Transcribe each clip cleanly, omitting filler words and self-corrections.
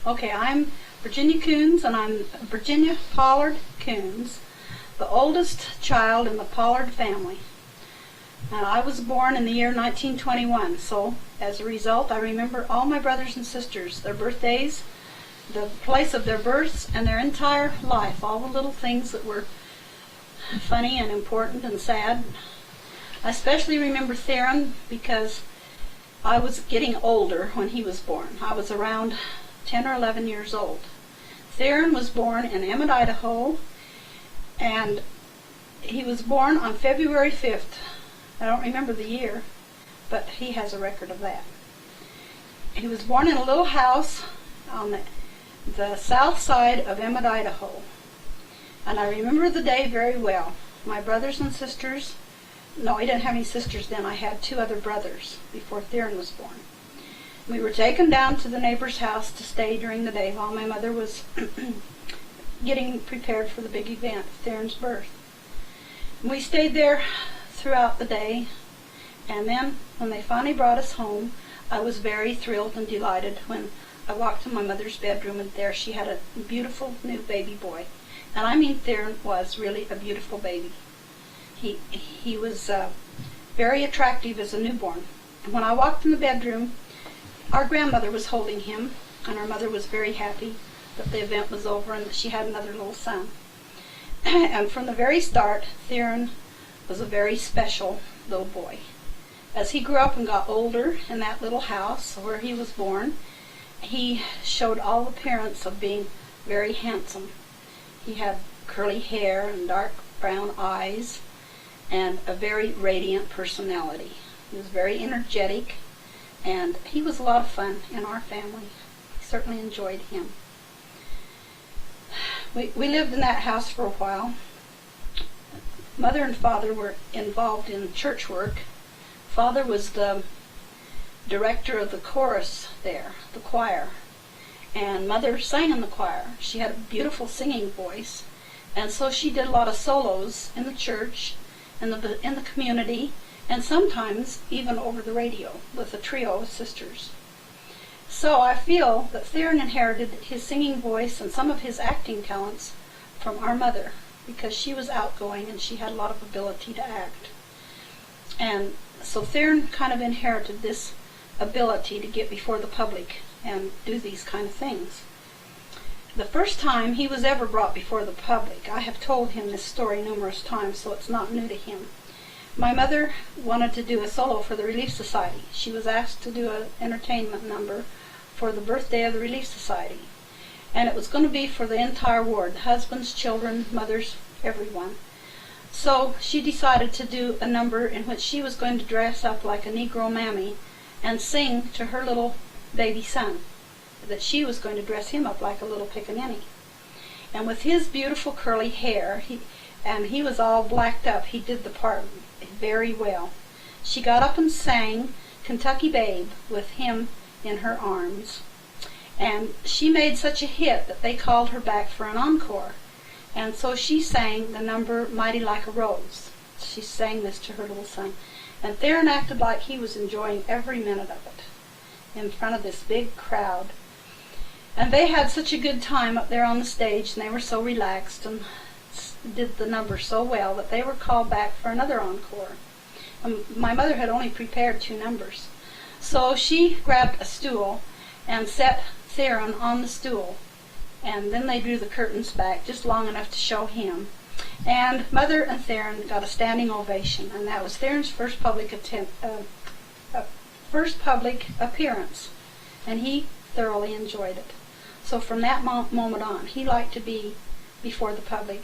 Okay, I'm Virginia Kunz, and I'm Virginia Pollard Kunz, the oldest child in the Pollard family. And I was born in the year 1921, so as a result, I remember all my brothers and sisters, their birthdays, the place of their births, and their entire life, all the little things that were funny and important and sad. I especially remember Theron because I was getting older when he was born. I was around 10 or 11 years old. Theron was born in Emmett, Idaho, and he was born on February 5th. I don't remember the year, but he has a record of that. He was born in a little house on the south side of Emmett, Idaho. And I remember the day very well. My brothers and sisters, no, I didn't have any sisters then. I had 2 other brothers before Theron was born. We were taken down to the neighbor's house to stay during the day while my mother was getting prepared for the big event, Theron's birth. We stayed there throughout the day, and then when they finally brought us home, I was very thrilled and delighted when I walked to my mother's bedroom, and there she had a beautiful new baby boy. And I mean, Theron was really a beautiful baby. He was very attractive as a newborn. And when I walked in the bedroom, our grandmother was holding him, and our mother was very happy that the event was over and that she had another little son. And from the very start, Theron was a very special little boy. As he grew up and got older in that little house where he was born, he showed all the appearance of being very handsome. He had curly hair and dark brown eyes and a very radiant personality. He was very energetic, and he was a lot of fun in our family. We certainly enjoyed him. We lived in that house for a while. Mother and Father were involved in church work. Father was the director of the chorus there, the choir, and Mother sang in the choir. She had a beautiful singing voice, and so she did a lot of solos in the church, in the community, and sometimes even over the radio with a trio of sisters. So I feel that Theron inherited his singing voice and some of his acting talents from our mother, because she was outgoing and she had a lot of ability to act. And so Theron kind of inherited this ability to get before the public and do these kind of things. The first time he was ever brought before the public, I have told him this story numerous times, so it's not new to him. My mother wanted to do a solo for the Relief Society. She was asked to do an entertainment number for the birthday of the Relief Society. And it was going to be for the entire ward, husbands, children, mothers, everyone. So she decided to do a number in which she was going to dress up like a Negro mammy and sing to her little baby son, that she was going to dress him up like a little pickaninny. And with his beautiful curly hair, he was all blacked up, he did the part very well. She got up and sang Kentucky Babe with him in her arms. And she made such a hit that they called her back for an encore. And so she sang the number Mighty Like a Rose. She sang this to her little son. And Theron acted like he was enjoying every minute of it in front of this big crowd. And they had such a good time up there on the stage, and they were so relaxed and did the number so well that they were called back for another encore. My mother had only prepared 2 numbers. So she grabbed a stool and set Theron on the stool, and then they drew the curtains back just long enough to show him. And Mother and Theron got a standing ovation, and that was Theron's first public appearance, and he thoroughly enjoyed it. So from that moment on, he liked to be before the public,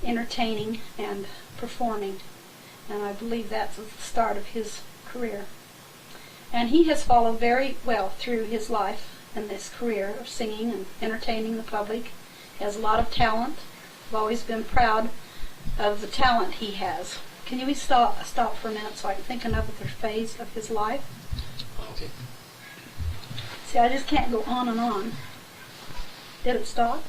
entertaining and performing, and I believe that's the start of his career. And he has followed very well through his life in this career of singing and entertaining the public. He has a lot of talent. I've always been proud of the talent he has. Can you stop for a minute so I can think another phase of his life? Okay. See, I just can't go on and on. Did it stop?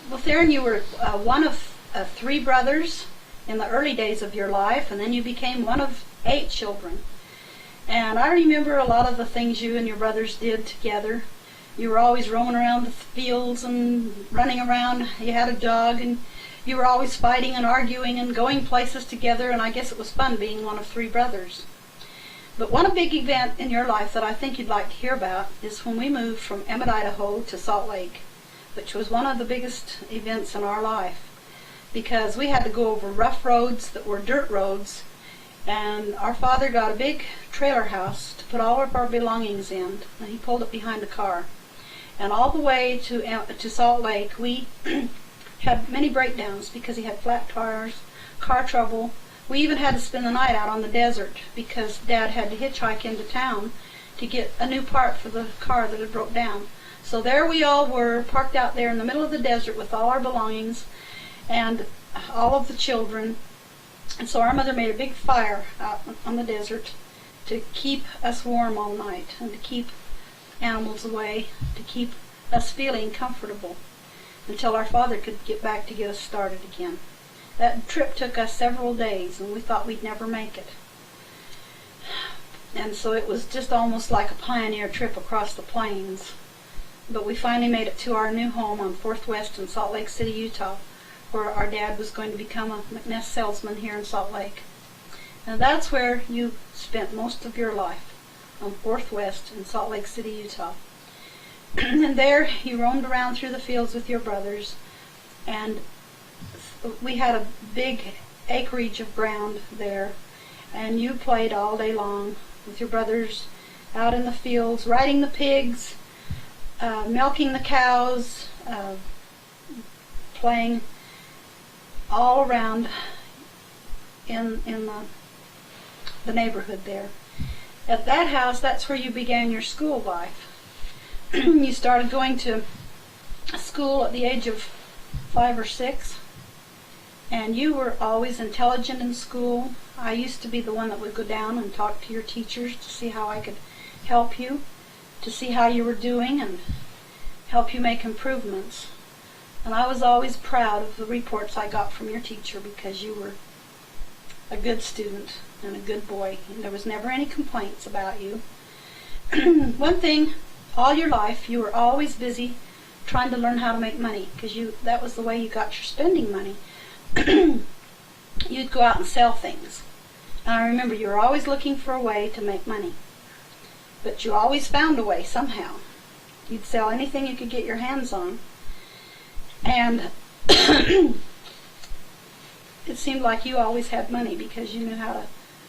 Well, Theron, you were one of 3 brothers in the early days of your life, and then you became one of 8 children. And I remember a lot of the things you and your brothers did together. You were always roaming around the fields and running around. You had a dog, and you were always fighting and arguing and going places together, and I guess it was fun being one of three brothers. But one big event in your life that I think you'd like to hear about is when we moved from Emmett, Idaho to Salt Lake, which was one of the biggest events in our life, because we had to go over rough roads that were dirt roads, and our father got a big trailer house to put all of our belongings in, and he pulled it behind a car. And all the way to Salt Lake, we had many breakdowns because he had flat tires, car trouble. We even had to spend the night out on the desert because Dad had to hitchhike into town to get a new part for the car that had broke down. So there we all were, parked out there in the middle of the desert with all our belongings and all of the children. And so our mother made a big fire out on the desert to keep us warm all night and to keep animals away, to keep us feeling comfortable until our father could get back to get us started again. That trip took us several days, and we thought we'd never make it. And so it was just almost like a pioneer trip across the plains. But we finally made it to our new home on 4th West in Salt Lake City, Utah, where our dad was going to become a McNess salesman here in Salt Lake. And that's where you spent most of your life, on 4th West in Salt Lake City, Utah. And there you roamed around through the fields with your brothers, and we had a big acreage of ground there, and you played all day long with your brothers out in the fields, riding the pigs, milking the cows, playing all around in the neighborhood there. At that house, that's where you began your school life. You started going to school at the age of 5 or 6, and you were always intelligent in school. I used to be the one that would go down and talk to your teachers to see how I could help you, to see how you were doing and help you make improvements. And I was always proud of the reports I got from your teacher because you were a good student and a good boy, and there was never any complaints about you. One thing, all your life, you were always busy trying to learn how to make money, because that was the way you got your spending money. You'd go out and sell things. And I remember you were always looking for a way to make money. But you always found a way somehow. You'd sell anything you could get your hands on. And it seemed like you always had money because you knew how to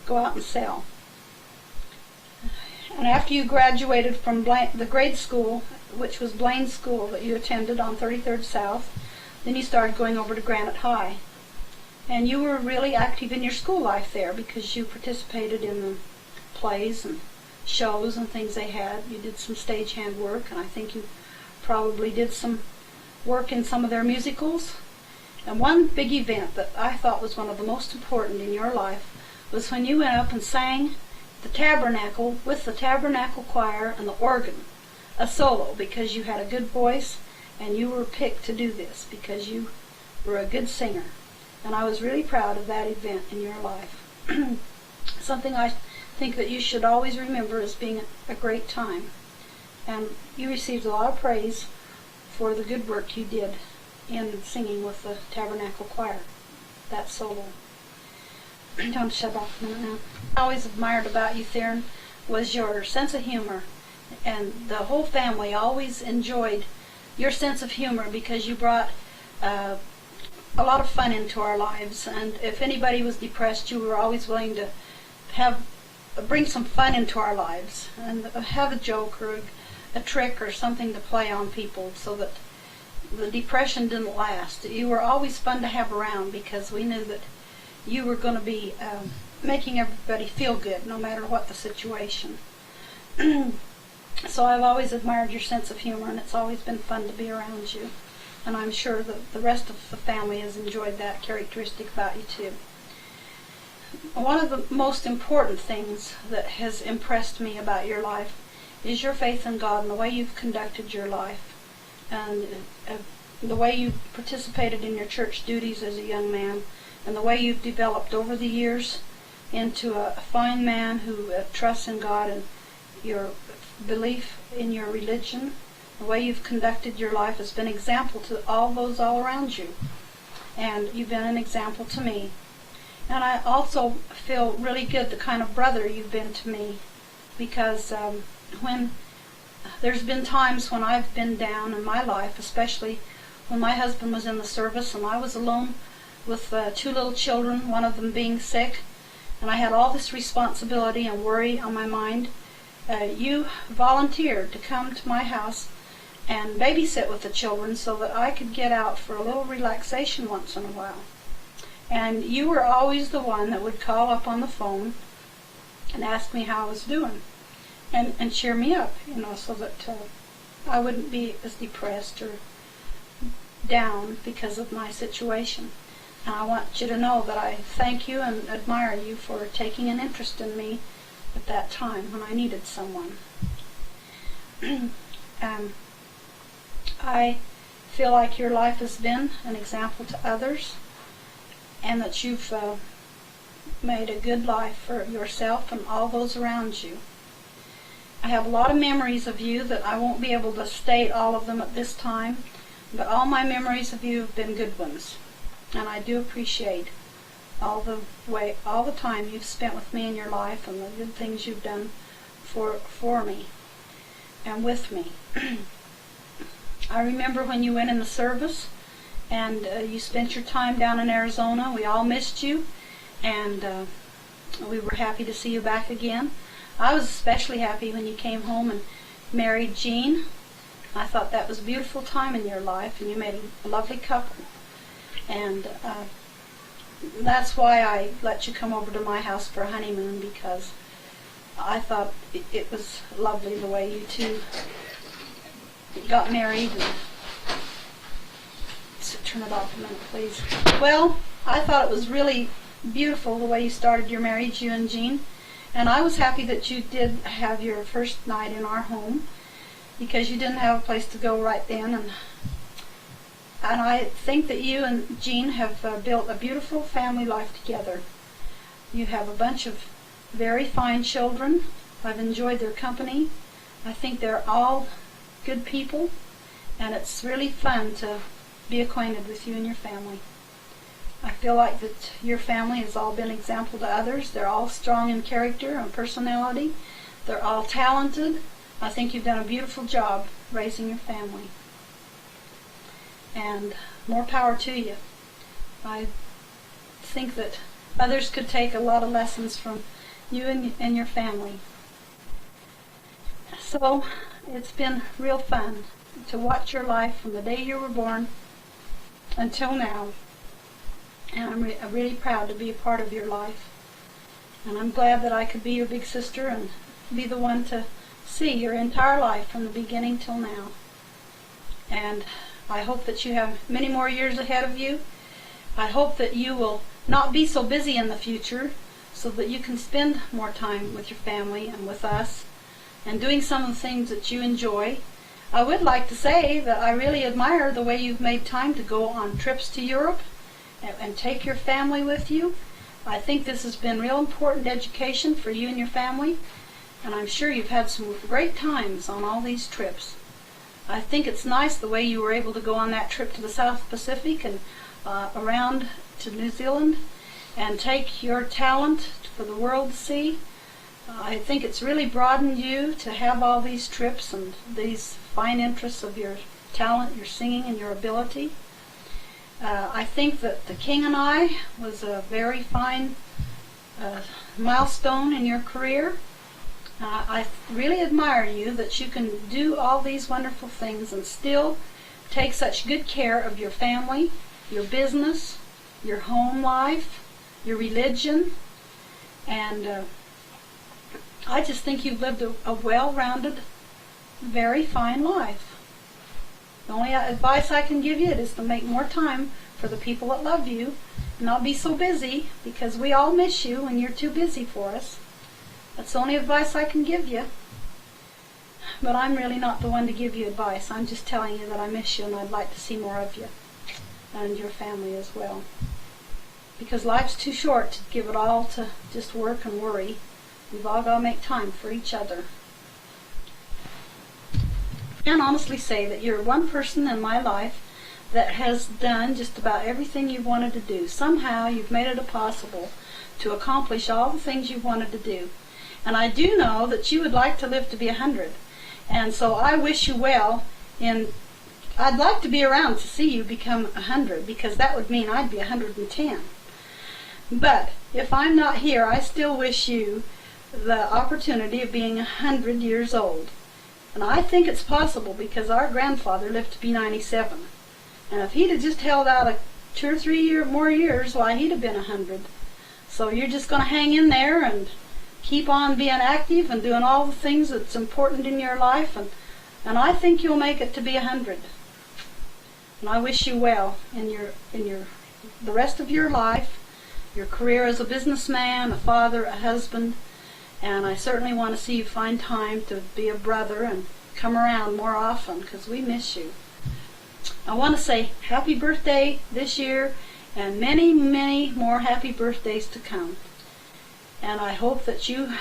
go out and sell. And after you graduated from the grade school, which was Blaine's school that you attended on 33rd South, then you started going over to Granite High. And you were really active in your school life there because you participated in the plays and shows and things they had. You did some stagehand work, and I think you probably did some work in some of their musicals. And one big event that I thought was one of the most important in your life was when you went up and sang the tabernacle with the tabernacle choir and the organ, a solo, because you had a good voice and you were picked to do this because you were a good singer. And I was really proud of that event in your life. Something I think that you should always remember as being a great time. And you received a lot of praise for the good work you did in singing with the tabernacle choir, that solo. Don't shut off a minute now. I always admired about you, Theron, was your sense of humor. And the whole family always enjoyed your sense of humor because you brought a lot of fun into our lives. And if anybody was depressed, you were always willing to bring some fun into our lives and have a joke or a trick or something to play on people so that the depression didn't last. You were always fun to have around because we knew that you were going to be making everybody feel good no matter what the situation. So I've always admired your sense of humor, and it's always been fun to be around you. And I'm sure that the rest of the family has enjoyed that characteristic about you too. One of the most important things that has impressed me about your life is your faith in God and the way you've conducted your life and the way you participated in your church duties as a young man and the way you've developed over the years into a fine man who trusts in God, and your belief in your religion, the way you've conducted your life has been an example to all those all around you. And you've been an example to me. And I also feel really good, the kind of brother you've been to me, because when there's been times when I've been down in my life, especially when my husband was in the service and I was alone with 2 little children, one of them being sick, and I had all this responsibility and worry on my mind, you volunteered to come to my house and babysit with the children so that I could get out for a little relaxation once in a while. And you were always the one that would call up on the phone and ask me how I was doing, and cheer me up, so that I wouldn't be as depressed or down because of my situation. And I want you to know that I thank you and admire you for taking an interest in me at that time when I needed someone. I feel like your life has been an example to others, and that you've made a good life for yourself and all those around you. I have a lot of memories of you that I won't be able to state all of them at this time, but all my memories of you have been good ones. And I do appreciate all the time you've spent with me in your life and the good things you've done for me and with me. I remember when you went in the service and you spent your time down in Arizona. We all missed you, and we were happy to see you back again. I was especially happy when you came home and married Jean. I thought that was a beautiful time in your life, and you made a lovely couple. And that's why I let you come over to my house for a honeymoon, because I thought it was lovely the way you two got married. And turn it off a minute, please. Well, I thought it was really beautiful the way you started your marriage, you and Jean. And I was happy that you did have your first night in our home, because you didn't have a place to go right then. And I think that you and Jean have built a beautiful family life together. You have a bunch of very fine children. I've enjoyed their company. I think they're all good people, and it's really fun to be acquainted with you and your family. I feel like that your family has all been an example to others. They're all strong in character and personality. They're all talented. I think you've done a beautiful job raising your family. And more power to you. I think that others could take a lot of lessons from you and your family. So it's been real fun to watch your life from the day you were born until now. And I'm really proud to be a part of your life. And I'm glad that I could be your big sister and be the one to see your entire life from the beginning till now. And I hope that you have many more years ahead of you. I hope that you will not be so busy in the future, so that you can spend more time with your family and with us and doing some of the things that you enjoy. I would like to say that I really admire the way you've made time to go on trips to Europe and take your family with you. I think this has been real important education for you and your family, and I'm sure you've had some great times on all these trips. I think it's nice the way you were able to go on that trip to the South Pacific and around to New Zealand and take your talent for the world to see. I think it's really broadened you to have all these trips and these fine interests of your talent, your singing, and your ability. I think that the King and I was a very fine milestone in your career. I really admire you that you can do all these wonderful things and still take such good care of your family, your business, your home life, your religion, and I just think you've lived a well-rounded, very fine life. The only advice I can give you is to make more time for the people that love you and not be so busy, because we all miss you when you're too busy for us. That's the only advice I can give you. But I'm really not the one to give you advice. I'm just telling you that I miss you and I'd like to see more of you and your family as well. because life's too short to give it all to just work and worry. We've all got to make time for each other. And honestly say that you're one person in my life that has done just about everything you wanted to do. Somehow you've made it possible to accomplish all the things you wanted to do. And I do know that you would like to live to be 100. And so I wish you well. And I'd like to be around to see you become 100, because that would mean I'd be 110. But if I'm not here, I still wish you the opportunity of being 100 years old. And I think it's possible, because our grandfather lived to be 97. And if he'd have just held out 2 or 3 more years, why, he'd have been 100. So you're just going to hang in there and keep on being active and doing all the things that's important in your life, and I think you'll make it to be 100. And I wish you well in the rest of your life, your career as a businessman, a father, a husband, and I certainly want to see you find time to be a brother and come around more often, because we miss you. I want to say happy birthday this year, and many, many more happy birthdays to come. And I hope that you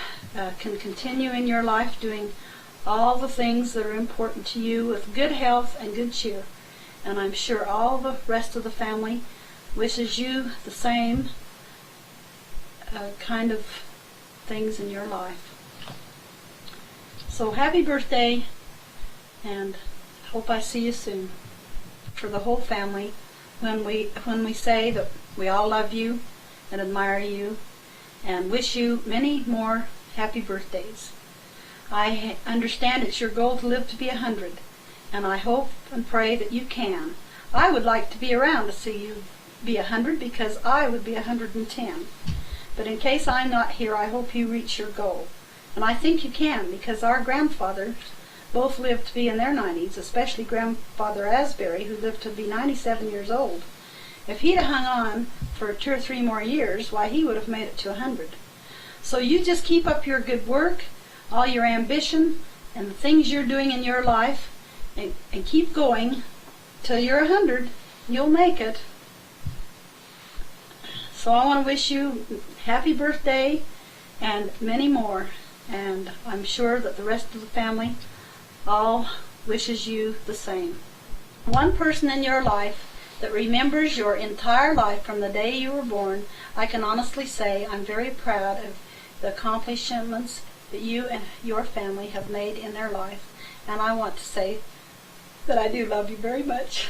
can continue in your life doing all the things that are important to you with good health and good cheer. And I'm sure all the rest of the family wishes you the same kind of things in your life. So happy birthday, and hope I see you soon. For the whole family, when we say that we all love you and admire you and wish you many more happy birthdays. I understand it's your goal to live to be 100, and I hope and pray that you can. I would like to be around to see you be 100, because I would be 110. But in case I'm not here, I hope you reach your goal. And I think you can, because our grandfathers both lived to be in their 90s, especially Grandfather Asbury, who lived to be 97 years old. If he'd have hung on for 2 or 3 more years, why, he would have made it to 100. So you just keep up your good work, all your ambition, and the things you're doing in your life, and keep going till you're 100. You'll make it. So I want to wish you happy birthday and many more. And I'm sure that the rest of the family all wishes you the same. One person in your life that remembers your entire life from the day you were born, I can honestly say I'm very proud of the accomplishments that you and your family have made in their life. And I want to say that I do love you very much.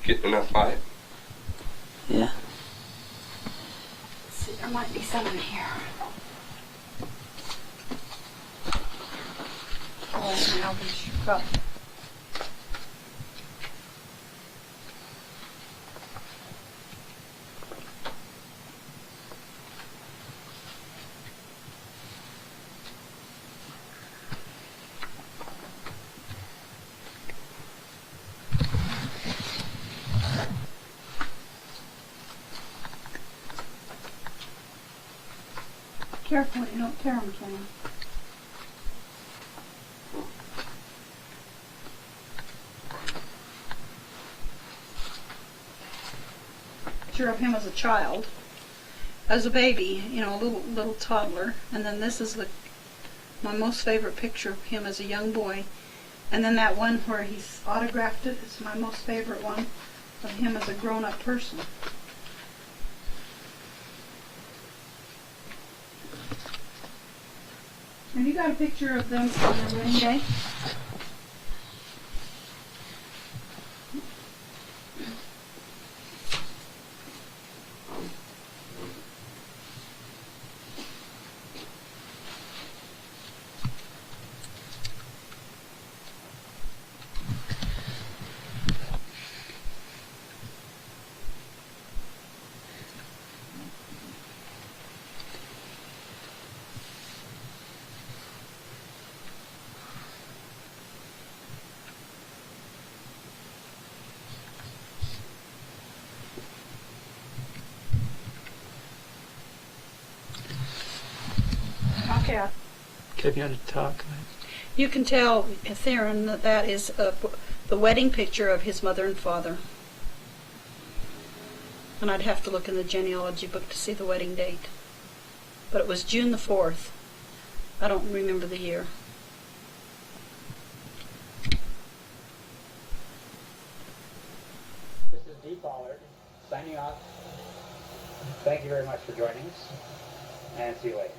Getting enough light? Yeah. Let's see, there might be some in here. Oh, now we've got. Careful that you don't tear them, Kenny. Picture of him as a child, as a baby, you know, a little toddler, and then this is my most favorite picture of him as a young boy, and then that one where he's autographed it is my most favorite one of him as a grown-up person. Have you got a picture of them on their wedding day? Yeah. Okay, if you want to talk. You can tell, Theron, that that is the wedding picture of his mother and father. And I'd have to look in the genealogy book to see the wedding date. But it was June the 4th. I don't remember the year. This is D. Pollard, signing off. Thank you very much for joining us, and see you later.